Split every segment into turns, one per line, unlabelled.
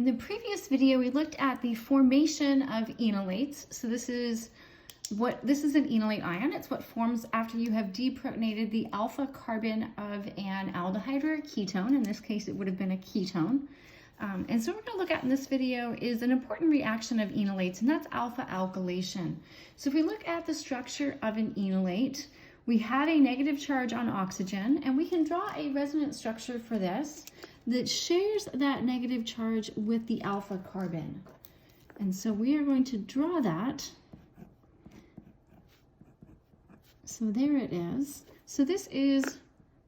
In the previous video, we looked at the formation of enolates. So this is an enolate ion. It's what forms after you have deprotonated the alpha carbon of an aldehyde or a ketone. In this case, it would have been a ketone. And so what we're going to look at in this video is an important reaction of enolates, and that's alpha-alkylation. So if we look at the structure of an enolate, we have a negative charge on oxygen, and we can draw a resonance structure for this that shares that negative charge with the alpha carbon. And so we are going to draw that. So there it is. So this is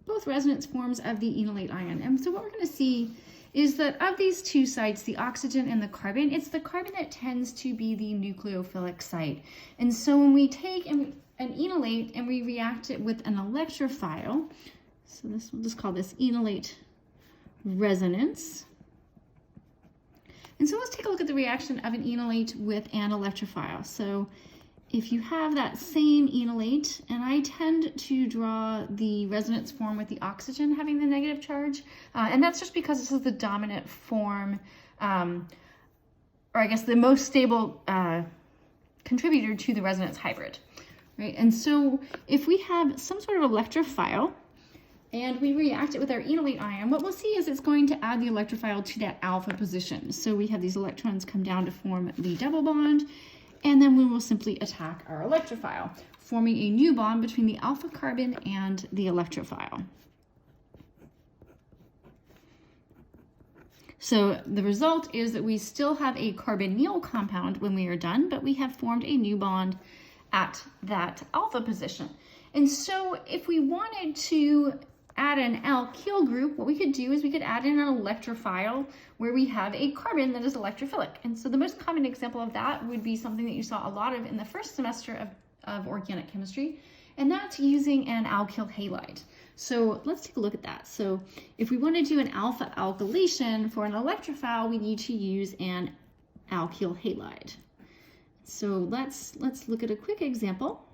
both resonance forms of the enolate ion. And so what we're going to see is that of these two sites, the oxygen and the carbon, it's the carbon that tends to be the nucleophilic site. And so when we take an enolate and we react it with an electrophile, so we'll just call this enolate resonance. And so let's take a look at the reaction of an enolate with an electrophile. So if you have that same enolate, and I tend to draw the resonance form with the oxygen having the negative charge, and that's just because this is the dominant form, or I guess the most stable contributor to the resonance hybrid, right? And so if we have some sort of electrophile, and we react it with our enolate ion, what we'll see is it's going to add the electrophile to that alpha position. So we have these electrons come down to form the double bond, and then we will simply attack our electrophile, forming a new bond between the alpha carbon and the electrophile. So the result is that we still have a carbonyl compound when we are done, but we have formed a new bond at that alpha position. And so if we wanted to add an alkyl group, what we could do is we could add in an electrophile where we have a carbon that is electrophilic. And so the most common example of that would be something that you saw a lot of in the first semester of organic chemistry, and that's using an alkyl halide. So let's take a look at that. So if we want to do an alpha-alkylation for an electrophile, we need to use an alkyl halide. So let's look at a quick example.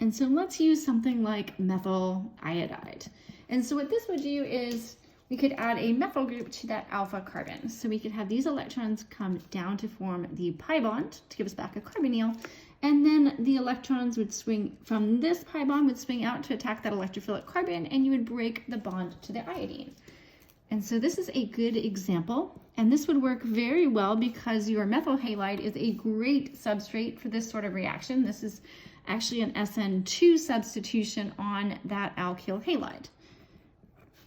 And so let's use something like methyl iodide. And so what this would do is we could add a methyl group to that alpha carbon. So we could have these electrons come down to form the pi bond to give us back a carbonyl. And then the electrons would swing from this pi bond, would swing out to attack that electrophilic carbon, and you would break the bond to the iodine. And so this is a good example. And this would work very well because your methyl halide is a great substrate for this sort of reaction. This is actually an SN2 substitution on that alkyl halide.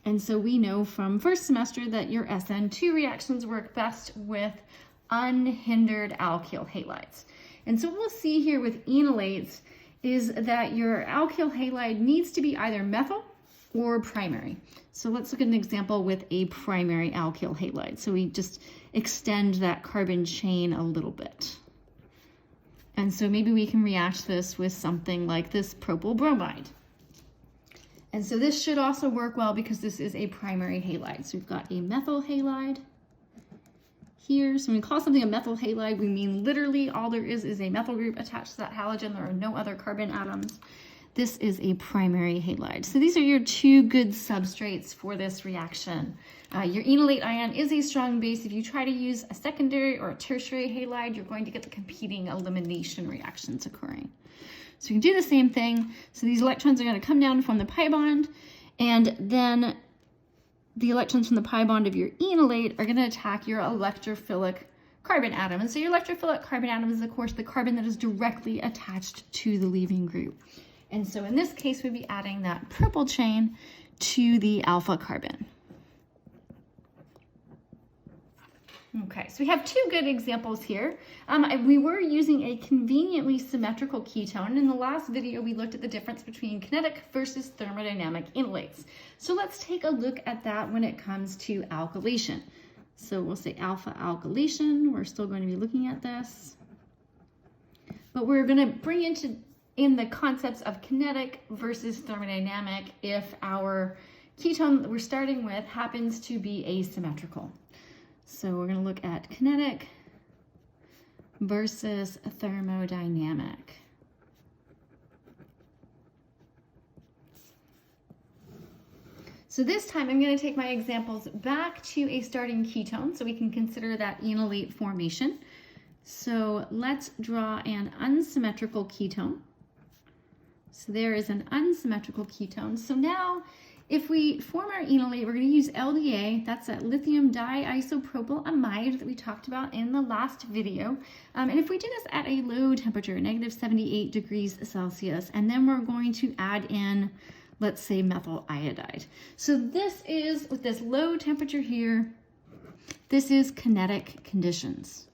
And so we know from first semester that your SN2 reactions work best with unhindered alkyl halides. And so what we'll see here with enolates is that your alkyl halide needs to be either methyl or primary. So let's look at an example with a primary alkyl halide. So we just extend that carbon chain a little bit. And so maybe we can react this with something like this propyl bromide. And so this should also work well because this is a primary halide. So we've got a methyl halide here. So when we call something a methyl halide, we mean literally all there is a methyl group attached to that halogen. There are no other carbon atoms. This is a primary halide. So these are your two good substrates for this reaction. Your enolate ion is a strong base. If you try to use a secondary or a tertiary halide, you're going to get the competing elimination reactions occurring. So you can do the same thing. So these electrons are going to come down to form the pi bond, and then the electrons from the pi bond of your enolate are going to attack your electrophilic carbon atom. And so your electrophilic carbon atom is, of course, the carbon that is directly attached to the leaving group. And so in this case, we'd be adding that purple chain to the alpha carbon. Okay, so we have two good examples here. We were using a conveniently symmetrical ketone. In the last video, we looked at the difference between kinetic versus thermodynamic enolates. So let's take a look at that when it comes to alkylation. So we'll say alpha-alkylation. We're still going to be looking at this. But we're going to bring in the concepts of kinetic versus thermodynamic if our ketone that we're starting with happens to be asymmetrical. So we're going to look at kinetic versus thermodynamic. So this time I'm going to take my examples back to a starting ketone so we can consider that enolate formation. So let's draw an unsymmetrical ketone. So there is an unsymmetrical ketone. So now if we form our enolate, we're going to use LDA. That's that lithium diisopropyl amide that we talked about in the last video. And if we do this at a low temperature, negative 78 degrees Celsius, and then we're going to add in, let's say, methyl iodide. So this is, with this low temperature here, this is kinetic conditions.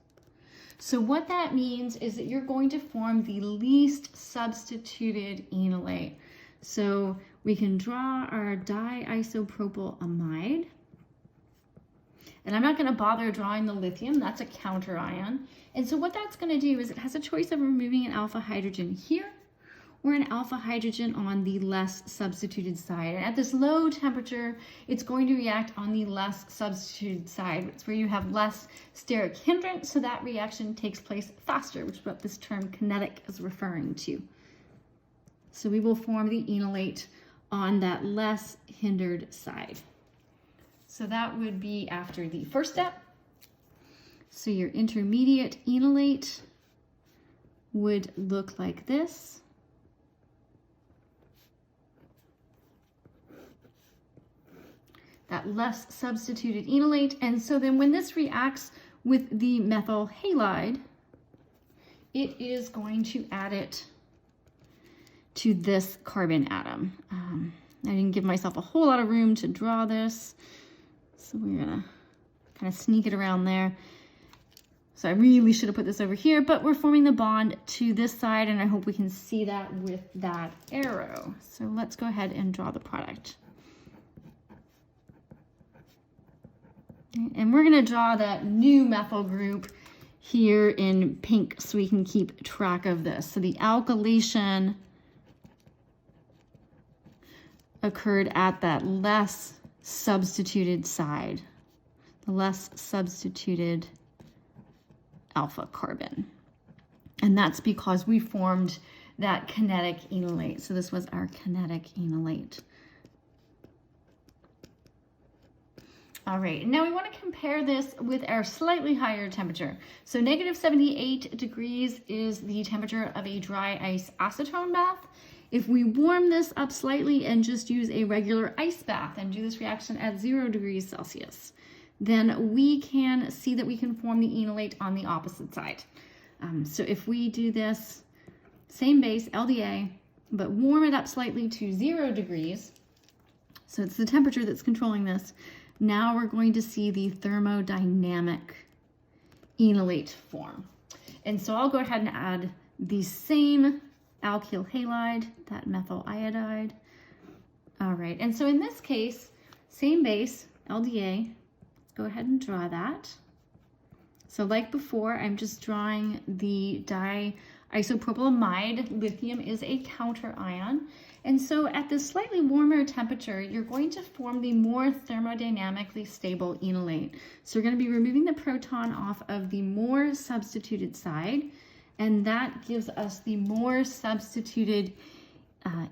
So what that means is that you're going to form the least substituted enolate. So we can draw our diisopropyl amide. And I'm not going to bother drawing the lithium, that's a counter ion. And so what that's going to do is it has a choice of removing an alpha hydrogen here or an alpha hydrogen on the less substituted side. And at this low temperature, it's going to react on the less substituted side. It's where you have less steric hindrance, so that reaction takes place faster, which is what this term kinetic is referring to. So we will form the enolate on that less hindered side. So that would be after the first step. So your intermediate enolate would look like this. That less substituted enolate. And so then when this reacts with the methyl halide, it is going to add it to this carbon atom. I didn't give myself a whole lot of room to draw this, so we're gonna kind of sneak it around there. So I really should have put this over here, but we're forming the bond to this side, and I hope we can see that with that arrow. So let's go ahead and draw the product. And we're gonna draw that new methyl group here in pink so we can keep track of this. So the alkylation occurred at that less substituted side, the less substituted alpha carbon. And that's because we formed that kinetic enolate. So this was our kinetic enolate. All right, now we want to compare this with our slightly higher temperature. So negative 78 degrees is the temperature of a dry ice acetone bath. If we warm this up slightly and just use a regular ice bath and do this reaction at 0 degrees Celsius, then we can see that we can form the enolate on the opposite side. So if we do this, same base, LDA, but warm it up slightly to 0 degrees, so it's the temperature that's controlling this, now we're going to see the thermodynamic enolate form. And so I'll go ahead and add the same alkyl halide, that methyl iodide. All right, and so in this case, same base, LDA. Let's go ahead and draw that. So like before, I'm just drawing the diisopropyl amide. Lithium is a counter ion. And so at this slightly warmer temperature, you're going to form the more thermodynamically stable enolate. So we're going to be removing the proton off of the more substituted side, and that gives us the more substituted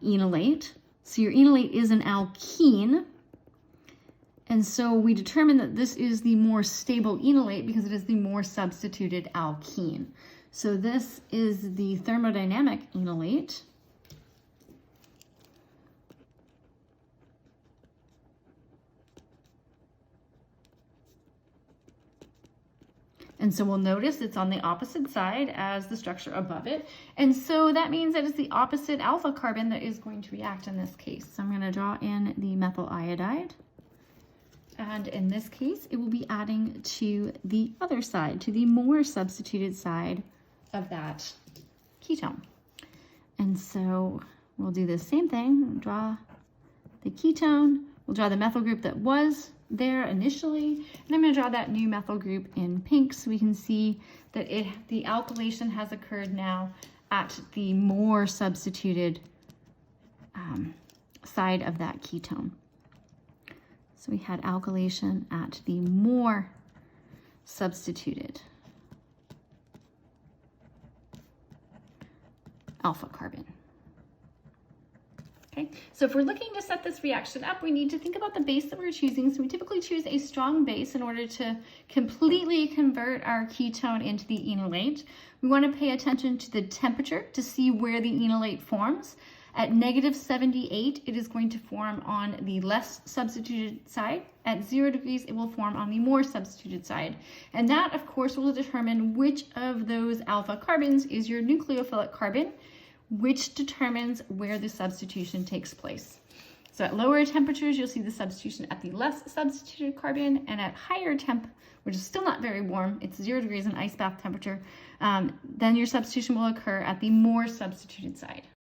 enolate. So your enolate is an alkene, and so we determine that this is the more stable enolate because it is the more substituted alkene. So this is the thermodynamic enolate. And so we'll notice it's on the opposite side as the structure above it. And so that means that it's the opposite alpha carbon that is going to react in this case. So I'm going to draw in the methyl iodide. And in this case, it will be adding to the other side, to the more substituted side of that ketone. And so we'll do the same thing, draw the ketone, we'll draw the methyl group that was there initially, and I'm going to draw that new methyl group in pink so we can see that the alkylation has occurred now at the more substituted side of that ketone. So we had alkylation at the more substituted alpha carbon. Okay, so if we're looking to set this reaction up, we need to think about the base that we're choosing. So we typically choose a strong base in order to completely convert our ketone into the enolate. We want to pay attention to the temperature to see where the enolate forms. At -78, it is going to form on the less substituted side. At 0 degrees, it will form on the more substituted side. And that, of course, will determine which of those alpha carbons is your nucleophilic carbon, which determines where the substitution takes place. So at lower temperatures, you'll see the substitution at the less substituted carbon, and at higher temp, which is still not very warm, it's 0 degrees in ice bath temperature, then your substitution will occur at the more substituted side.